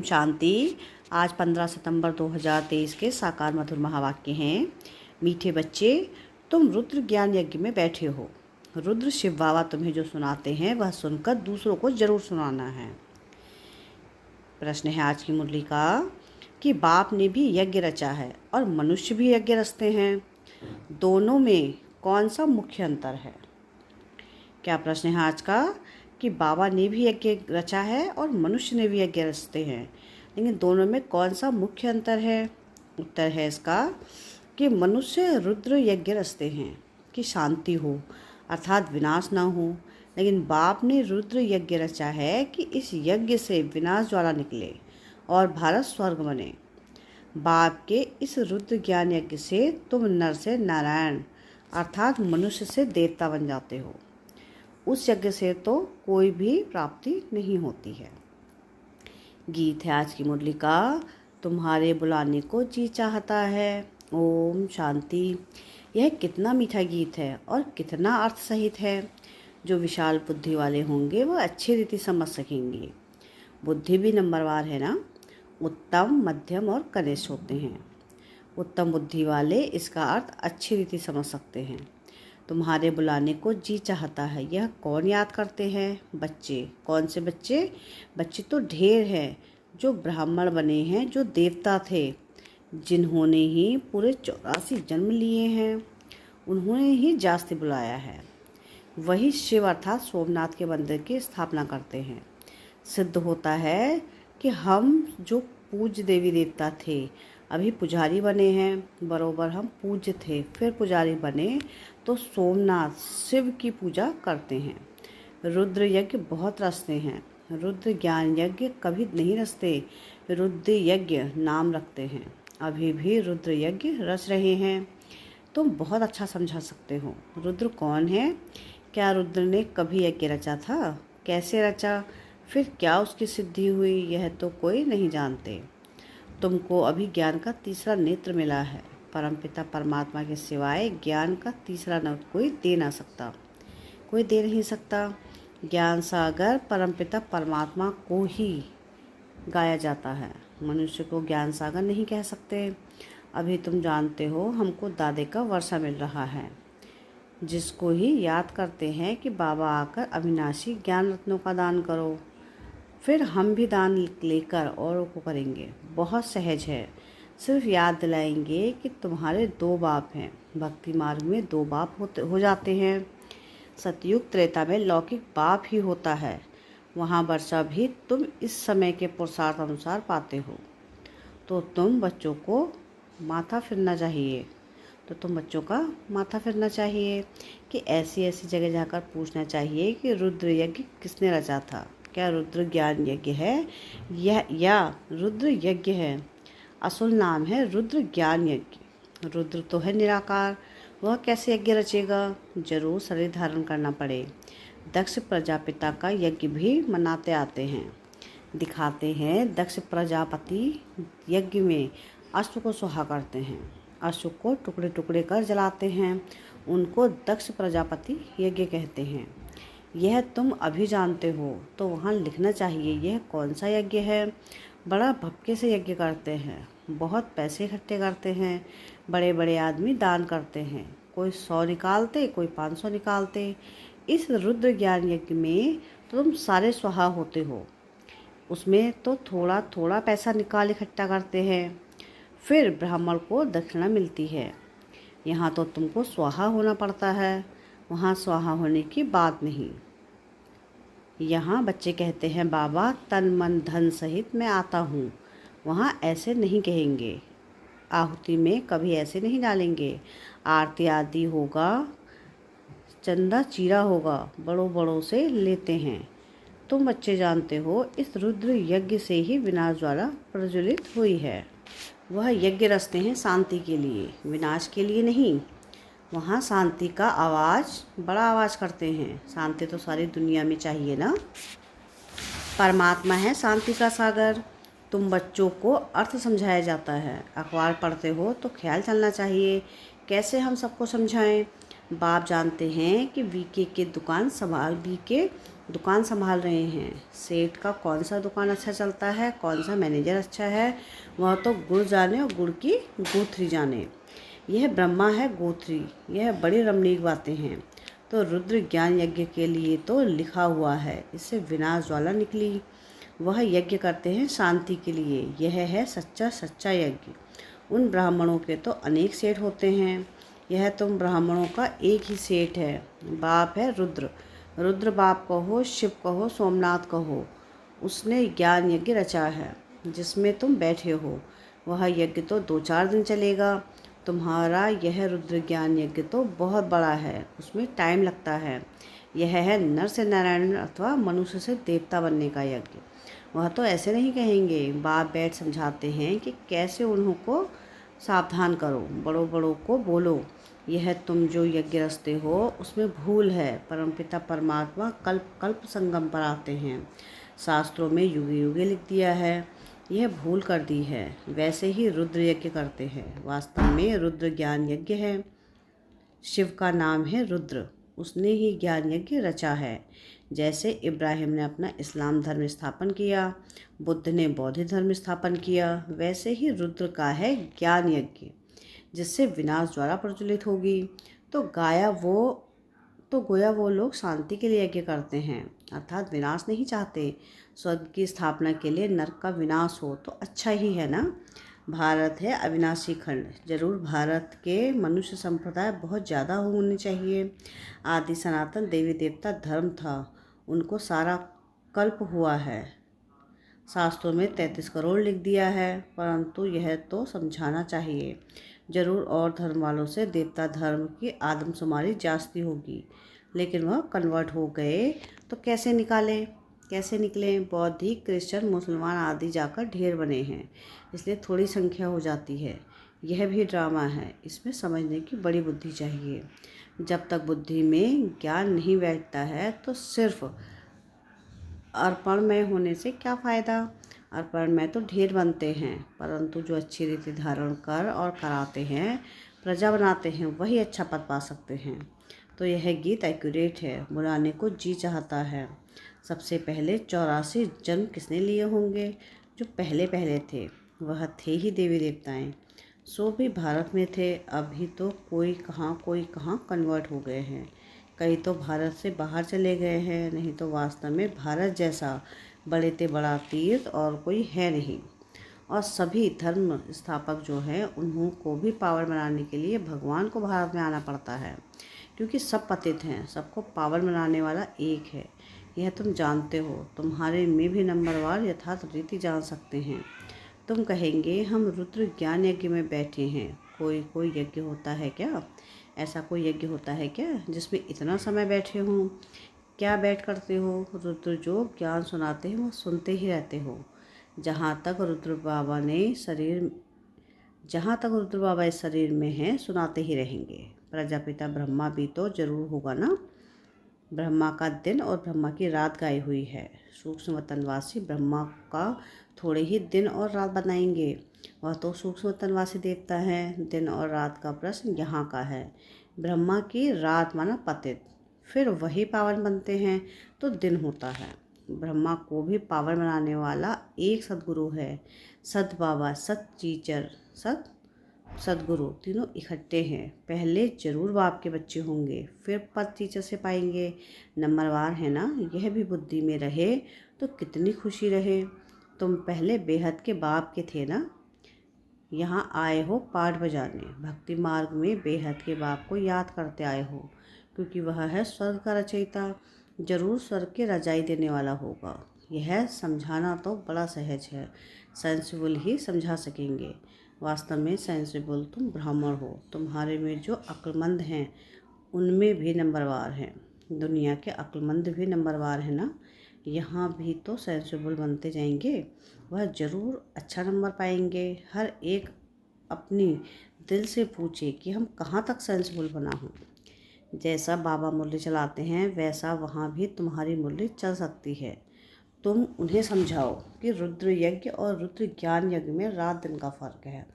शांति। आज 15 सितंबर 2023 के साकार मधुर महावाक्य हैं। मीठे बच्चे, तुम रुद्र ज्ञान यज्ञ में बैठे हो। रुद्र शिव बाबा तुम्हें जो सुनाते हैं वह सुनकर दूसरों को जरूर सुनाना है। प्रश्न है आज की मुरली का कि बाप ने भी यज्ञ रचा है और मनुष्य भी यज्ञ रचते हैं, दोनों में कौन सा मुख्य अंतर है। क्या प्रश्न है आज का कि बाबा ने भी यज्ञ रचा है और मनुष्य ने भी यज्ञ रचते हैं, लेकिन दोनों में कौन सा मुख्य अंतर है। उत्तर है इसका कि मनुष्य रुद्र यज्ञ रचते हैं कि शांति हो अर्थात विनाश ना हो, लेकिन बाप ने रुद्र यज्ञ रचा है कि इस यज्ञ से विनाश ज्वाला निकले और भारत स्वर्ग बने। बाप के इस रुद्र ज्ञान यज्ञ से तुम नर से नारायण अर्थात मनुष्य से देवता बन जाते हो। उस यज्ञ से तो कोई भी प्राप्ति नहीं होती है। गीत है आज की मुरली का, तुम्हारे बुलाने को जी चाहता है। ओम शांति। यह कितना मीठा गीत है और कितना अर्थ सहित है। जो विशाल बुद्धि वाले होंगे वह अच्छी रीति समझ सकेंगे। बुद्धि भी नंबरवार है ना, उत्तम, मध्यम और कनिष्ठ होते हैं। उत्तम बुद्धि वाले इसका अर्थ अच्छी रीति समझ सकते हैं। तुम्हारे बुलाने को जी चाहता है, यह कौन याद करते हैं। बच्चे, कौन से बच्चे। बच्चे तो ढेर हैं जो ब्राह्मण बने हैं, जो देवता थे, जिन्होंने ही पूरे 84 जन्म लिए हैं, उन्होंने ही जास्ती बुलाया है। वही शिव अर्थात सोमनाथ के मंदिर की स्थापना करते हैं। सिद्ध होता है कि हम जो पूज्य देवी देवता थे अभी पुजारी बने हैं, बरोबर हम पूज्य थे फिर पुजारी बने तो सोमनाथ शिव की पूजा करते हैं। रुद्र यज्ञ बहुत रचते हैं, रुद्र ज्ञान यज्ञ कभी नहीं रचते, रुद्र यज्ञ नाम रखते हैं। अभी भी रुद्र यज्ञ रच रहे हैं। तुम बहुत अच्छा समझा सकते हो। रुद्र कौन है, क्या रुद्र ने कभी यज्ञ रचा था, कैसे रचा, फिर क्या उसकी सिद्धि हुई, यह तो कोई नहीं जानते। तुमको अभी ज्ञान का तीसरा नेत्र मिला है। परमपिता परमात्मा के सिवाय ज्ञान का तीसरा नेत्र कोई दे ना सकता, कोई दे नहीं सकता। ज्ञान सागर परमपिता परमात्मा को ही गाया जाता है, मनुष्य को ज्ञान सागर नहीं कह सकते। अभी तुम जानते हो हमको दादे का वर्षा मिल रहा है, जिसको ही याद करते हैं कि बाबा आकर अविनाशी ज्ञान रत्नों का दान करो। फिर हम भी दान लेकर औरों को करेंगे। बहुत सहज है, सिर्फ याद दिलाएंगे कि तुम्हारे 2 बाप हैं। भक्ति मार्ग में 2 बाप हो जाते हैं। सतयुग त्रेता में लौकिक बाप ही होता है, वहाँ वर्षा भी तुम इस समय के पुरुषार्थ अनुसार पाते हो। तो तुम बच्चों को माथा फिरना चाहिए, कि ऐसी ऐसी जगह जाकर पूछना चाहिए कि रुद्र यज्ञ किसने रचा था। क्या रुद्र ज्ञान यज्ञ है या रुद्र यज्ञ है। असुल नाम है रुद्र ज्ञान यज्ञ। रुद्र तो है निराकार, वह कैसे यज्ञ रचेगा। जरूर शरीर धारण करना पड़े। दक्ष प्रजापिता का यज्ञ भी मनाते आते हैं, दिखाते हैं। दक्ष प्रजापति यज्ञ में अश्व को सुहा करते हैं, अश्व को टुकड़े टुकड़े कर जलाते हैं, उनको दक्ष प्रजापति यज्ञ कहते हैं। यह तुम अभी जानते हो तो वहाँ लिखना चाहिए यह कौन सा यज्ञ है। बड़ा भक्के से यज्ञ करते हैं, बहुत पैसे इकट्ठे करते हैं, बड़े बड़े आदमी दान करते हैं, कोई 100 निकालते, कोई 500 निकालते। इस रुद्र ज्ञान यज्ञ में तो तुम सारे स्वाहा होते हो, उसमें तो थोड़ा थोड़ा पैसा निकाल इकट्ठा करते हैं, फिर ब्राह्मण को दक्षिणा मिलती है। यहाँ तो तुमको स्वाहा होना पड़ता है, वहाँ स्वाहा होने की बात नहीं। यहाँ बच्चे कहते हैं बाबा तन मन धन सहित मैं आता हूँ, वहाँ ऐसे नहीं कहेंगे। आहुति में कभी ऐसे नहीं डालेंगे। आरती आदि होगा, चंदा चीरा होगा, बड़ों बड़ों से लेते हैं। तुम बच्चे जानते हो इस रुद्र यज्ञ से ही विनाश ज्वाला प्रज्वलित हुई है। वह यज्ञ रचते हैं शांति के लिए, विनाश के लिए नहीं। वहाँ शांति का बड़ा आवाज़ करते हैं। शांति तो सारी दुनिया में चाहिए ना। परमात्मा है शांति का सागर। तुम बच्चों को अर्थ समझाया जाता है, अखबार पढ़ते हो तो ख्याल चलना चाहिए कैसे हम सबको समझाएं। बाप जानते हैं कि बीके की दुकान दुकान संभाल रहे हैं। सेठ का कौन सा दुकान अच्छा चलता है, कौन सा मैनेजर अच्छा है, वह तो गुड़ जाने और गुड़ की गूथरी जाने। यह ब्रह्मा है गोत्री, यह बड़ी रमणीक बातें हैं। तो रुद्र ज्ञान यज्ञ के लिए तो लिखा हुआ है, इससे विनाश ज्वाला निकली। वह यज्ञ करते हैं शांति के लिए, यह है सच्चा सच्चा यज्ञ। उन ब्राह्मणों के तो अनेक सेठ होते हैं, यह तुम ब्राह्मणों का एक ही सेठ है। बाप है रुद्र, रुद्र बाप कहो, शिव कहो, सोमनाथ कहो। उसने ज्ञान यज्ञ रचा है जिसमें तुम बैठे हो। वह यज्ञ तो 2-4 दिन चलेगा। तुम्हारा यह रुद्र ज्ञान यज्ञ तो बहुत बड़ा है, उसमें टाइम लगता है। यह है नर से नारायण अथवा मनुष्य से देवता बनने का यज्ञ। वह तो ऐसे नहीं कहेंगे। बाप बैठ समझाते हैं कि कैसे उन्हों को सावधान करो, बड़ों बड़ों को बोलो। यह तुम जो यज्ञ रचते हो उसमें भूल है। परमपिता परमात्मा कल्प कल्प संगम पर आते हैं। शास्त्रों में युगे युगे लिख दिया है, यह भूल कर दी है। वैसे ही रुद्र यज्ञ करते हैं, वास्तव में रुद्र ज्ञान यज्ञ है। शिव का नाम है रुद्र, उसने ही ज्ञान यज्ञ रचा है। जैसे इब्राहिम ने अपना इस्लाम धर्म स्थापन किया, बुद्ध ने बौद्ध धर्म स्थापन किया, वैसे ही रुद्र का है ज्ञान यज्ञ, जिससे विनाश ज्वाला प्रज्वलित होगी। तो गोया वो लोग शांति के लिए यज्ञ करते हैं, अर्थात विनाश नहीं चाहते। स्वर्ग की स्थापना के लिए नरक का विनाश हो तो अच्छा ही है ना। भारत है अविनाशी खंड, जरूर भारत के मनुष्य संप्रदाय बहुत ज़्यादा होने चाहिए। आदि सनातन देवी देवता धर्म था, उनको सारा कल्प हुआ है। शास्त्रों में 33 करोड़ लिख दिया है, परंतु यह तो समझाना चाहिए। जरूर और धर्म वालों से देवता धर्म की आदमशुमारी जास्ती होगी, लेकिन वह कन्वर्ट हो गए तो कैसे निकले। बौद्धिक, क्रिश्चियन, मुसलमान आदि जाकर ढेर बने हैं, इसलिए थोड़ी संख्या हो जाती है। यह भी ड्रामा है, इसमें समझने की बड़ी बुद्धि चाहिए। जब तक बुद्धि में ज्ञान नहीं बैठता है तो सिर्फ अर्पणमय होने से क्या फ़ायदा। अर्पणमय तो ढेर बनते हैं, परंतु जो अच्छी रीति धारण कर और कराते हैं, प्रजा बनाते हैं, वही अच्छा पद पा सकते हैं। तो यह गीत एक्यूरेट है, बुलाने को जी चाहता है। सबसे पहले 84 जन्म किसने लिए होंगे? जो पहले पहले थे, वह थे ही देवी देवताएं। सो भी भारत में थे, अभी तो कोई कहाँ कन्वर्ट हो गए हैं। कई तो भारत से बाहर चले गए हैं, नहीं तो वास्तव में भारत जैसा बड़े ते बड़ा तीर्थ और कोई है नहीं। और सभी धर्म स्थापक जो हैं, उन्हों को भी पावर बनाने के लिए भगवान को भारत में आना पड़ता है, क्योंकि सब पतित हैं, सबको पावर बनाने वाला एक है। यह तुम जानते हो। तुम्हारे में भी नंबरवार यथार्थ रीति जान सकते हैं। तुम कहेंगे हम रुद्र ज्ञान यज्ञ में बैठे हैं, कोई यज्ञ होता है क्या? ऐसा कोई यज्ञ होता है क्या जिसमें इतना समय बैठे हों? क्या बैठ करते हो? रुद्र जो ज्ञान सुनाते हैं वो सुनते ही रहते हो। जहाँ तक रुद्र बाबा इस शरीर में हैं, सुनाते ही रहेंगे। प्रजापिता ब्रह्मा भी तो जरूर होगा ना। ब्रह्मा का दिन और ब्रह्मा की रात गाई हुई है। सूक्ष्म वतनवासी ब्रह्मा का थोड़े ही दिन और रात बनाएंगे, वह तो सूक्ष्म वतनवासी देवता है। दिन और रात का प्रश्न यहाँ का है। ब्रह्मा की रात माना पतित, फिर वही पावन बनते हैं तो दिन होता है। ब्रह्मा को भी पावन बनाने वाला एक सद्गुरु है। सद बाबा, सत टीचर, सदगुरु तीनों इकट्ठे हैं। पहले जरूर बाप के बच्चे होंगे, फिर पद टीचर से पाएंगे। नंबरवार है ना, यह भी बुद्धि में रहे तो कितनी खुशी रहे। तुम पहले बेहद के बाप के थे ना, यहाँ आए हो पाठ बजाने। भक्ति मार्ग में बेहद के बाप को याद करते आए हो, क्योंकि वह है स्वर्ग का रचयिता, जरूर स्वर्ग के रजाई देने वाला होगा। यह समझाना तो बड़ा सहज है, सेंसिबल ही समझा सकेंगे। वास्तव में सेंसिबल तुम ब्राह्मण हो। तुम्हारे में जो अक्लमंद हैं उनमें भी नंबरवार हैं। दुनिया के अक्लमंद भी नंबरवार है ना। यहाँ भी तो सेंसिबल बनते जाएंगे, वह ज़रूर अच्छा नंबर पाएंगे। हर एक अपनी दिल से पूछे कि हम कहाँ तक सेंसिबल बना हूँ। जैसा बाबा मुरली चलाते हैं वैसा वहाँ भी तुम्हारी मुरली चल सकती है। तुम उन्हें समझाओ कि रुद्र यज्ञ और रुद्र ज्ञान यज्ञ में रात दिन का फर्क है।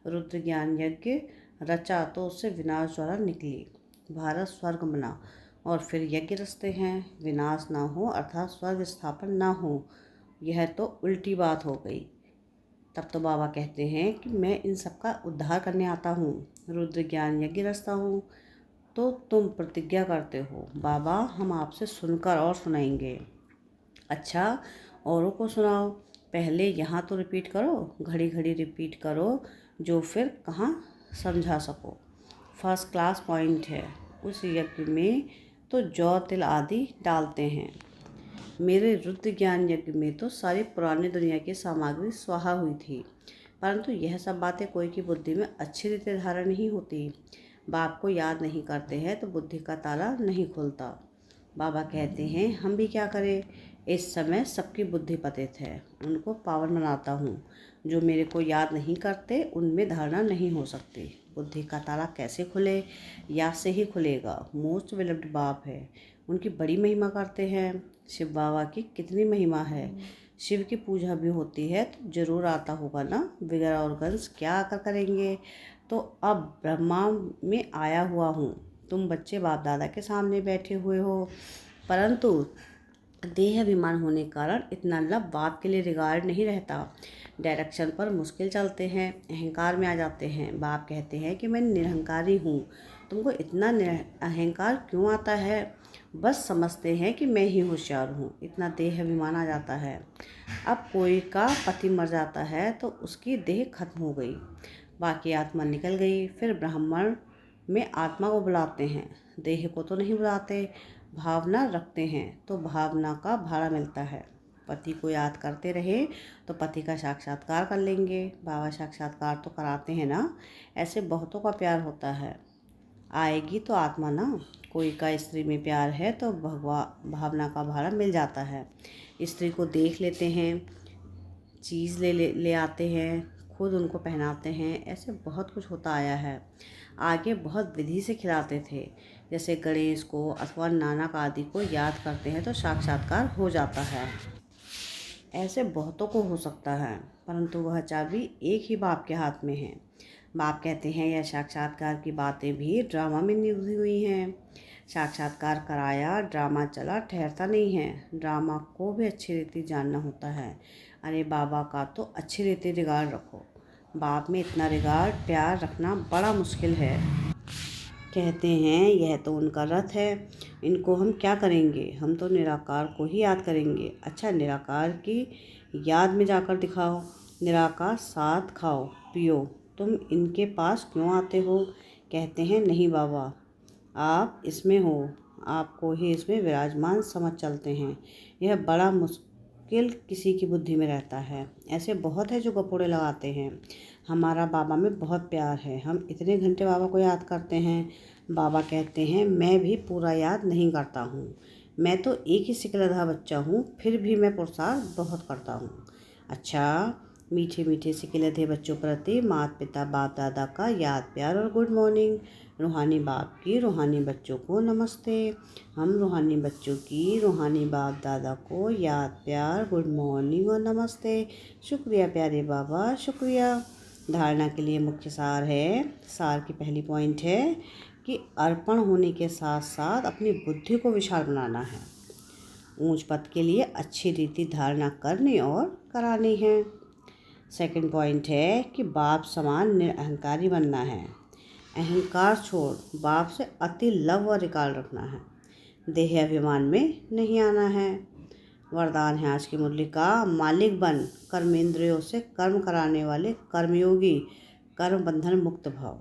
रुद्र ज्ञान यज्ञ रचा तो उससे विनाश ज्वाला निकली, भारत स्वर्ग बना। और फिर यज्ञ रचते हैं। विनाश ना हो अर्थात स्वर्ग स्थापन ना हो, यह तो उल्टी बात हो गई। तब तो बाबा कहते हैं कि मैं इन सब का उद्धार करने आता हूँ, रुद्र ज्ञान यज्ञ रचता हूँ। तो तुम प्रतिज्ञा करते हो बाबा, हम आपसे सुनकर और सुनाएंगे। अच्छा, औरों को सुनाओ, पहले यहाँ तो रिपीट करो, घड़ी घड़ी रिपीट करो, जो फिर कहाँ समझा सको। फर्स्ट क्लास पॉइंट है। उस यज्ञ में तो जौ तिल आदि डालते हैं। मेरे रुद्र ज्ञान यज्ञ में तो सारी पुरानी दुनिया की सामग्री स्वाहा हुई थी, परंतु यह सब बातें कोई की बुद्धि में अच्छी रीति धारण नहीं होती। बाप को याद नहीं करते हैं तो बुद्धि का ताला नहीं खुलता। बाबा कहते हैं हम भी क्या करें, इस समय सबकी बुद्धि पतित है, उनको पावन बनाता हूँ। जो मेरे को याद नहीं करते उनमें धारणा नहीं हो सकती। बुद्धि का ताला कैसे खुले, याद से ही खुलेगा। मोस्ट विलव्ड बाप है, उनकी बड़ी महिमा करते हैं। शिव बाबा की कितनी महिमा है। शिव की पूजा भी होती है तो जरूर आता होगा ना, बिगड़ ऑर्गन्स क्या आकर करेंगे। तो अब ब्रह्मा में आया हुआ हूँ, तुम बच्चे बाप दादा के सामने बैठे हुए हो, परंतु देह अभिमान होने के कारण इतना लब बाप के लिए रिगार्ड नहीं रहता। डायरेक्शन पर मुश्किल चलते हैं, अहंकार में आ जाते हैं। बाप कहते हैं कि मैं निरहंकारी हूँ, तुमको इतना अहंकार क्यों आता है। बस समझते हैं कि मैं ही होशियार हूँ, इतना देह अभिमान आ जाता है। अब कोई का पति मर जाता है तो उसकी देह खत्म हो गई, बाकी आत्मा निकल गई। फिर ब्राह्मण में आत्मा को बुलाते हैं, देह को तो नहीं बुलाते। भावना रखते हैं तो भावना का भाड़ा मिलता है। पति को याद करते रहे तो पति का साक्षात्कार कर लेंगे। बाबा साक्षात्कार तो कराते हैं ना, ऐसे बहुतों का प्यार होता है। आएगी तो आत्मा ना, कोई का स्त्री में प्यार है तो भावना का भाड़ा मिल जाता है। स्त्री को देख लेते हैं, चीज़ ले आते हैं, खुद उनको पहनाते हैं। ऐसे बहुत कुछ होता आया है। आगे बहुत विधि से खिलाते थे, जैसे गणेश को अथवा नानक आदि को याद करते हैं तो साक्षात्कार हो जाता है। ऐसे बहुतों को हो सकता है, परंतु वह चाबी एक ही बाप के हाथ में है। बाप कहते हैं यह साक्षात्कार की बातें भी ड्रामा में निभी हुई हैं। साक्षात्कार कराया, ड्रामा चला, ठहरता नहीं है। ड्रामा को भी अच्छी रीति जानना होता है। अरे बाबा का तो अच्छी रीति रिगार्ड रखो। बाप में इतना रिगार्ड प्यार रखना बड़ा मुश्किल है। कहते हैं यह तो उनका रथ है, इनको हम क्या करेंगे, हम तो निराकार को ही याद करेंगे। अच्छा, निराकार की याद में जाकर दिखाओ, निराकार साथ खाओ पियो, तुम इनके पास क्यों आते हो। कहते हैं नहीं बाबा, आप इसमें हो, आपको ही इसमें विराजमान समझ चलते हैं। यह बड़ा मुश्किल किसी की बुद्धि में रहता है। ऐसे बहुत है जो गपोड़े लगाते हैं। हमारा बाबा में बहुत प्यार है, हम इतने घंटे बाबा को याद करते हैं। बाबा कहते हैं मैं भी पूरा याद नहीं करता हूँ, मैं तो एक ही सिकलधा बच्चा हूँ, फिर भी मैं पुरुषार्थ बहुत करता हूँ। अच्छा, मीठे मीठे सिकलधे बच्चों प्रति माता पिता बाप दादा का याद प्यार और गुड मॉर्निंग। रूहानी बाप की रूहानी बच्चों को नमस्ते। हम रूहानी बच्चों की रूहानी बाप दादा को याद प्यार गुड मॉर्निंग और नमस्ते। शुक्रिया प्यारे बाबा, शुक्रिया। धारणा के लिए मुख्य सार है। सार की पहली पॉइंट है कि अर्पण होने के साथ साथ अपनी बुद्धि को विशाल बनाना है। ऊंच पद के लिए अच्छी रीति धारणा करनी और करानी है। सेकंड पॉइंट है कि बाप समान निरअहंकारी बनना है। अहंकार छोड़ बाप से अति लव व रिकॉर्ड रखना है। देह अभिमान में नहीं आना है। वरदान है आज की मुरली का, मालिक बन कर्मेंद्रियों से कर्म कराने वाले कर्मयोगी, कर्म बंधन मुक्त भाव।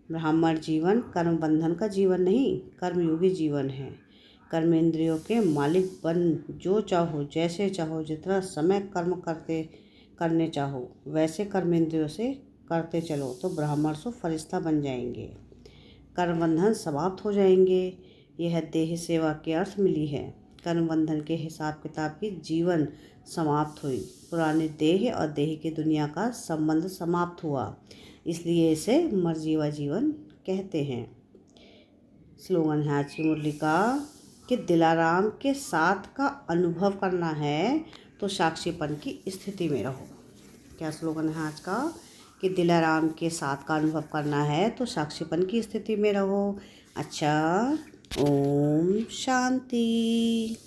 ब्राह्मण जीवन कर्म बंधन का जीवन नहीं, कर्मयोगी जीवन है। कर्मेंद्रियों के मालिक बन, जो चाहो जैसे चाहो जितना समय कर्म करने चाहो वैसे कर्मेंद्रियों से करते चलो तो ब्राह्मण सो फरिश्ता बन जाएंगे, कर्म बंधन समाप्त हो जाएंगे। यह देह सेवा के अर्थ मिली है। कर्म बंधन के हिसाब किताब की जीवन समाप्त हुई, पुराने देह और देह की दुनिया का संबंध समाप्त हुआ, इसलिए इसे मरजीवा जीवन कहते हैं। स्लोगन है आज की मुरली का कि दिलाराम के साथ का अनुभव करना है तो साक्षीपन की स्थिति में रहो। क्या स्लोगन है आज का कि दिलाराम के साथ का अनुभव करना है तो साक्षीपन की स्थिति में रहो। अच्छा, ओम शांति।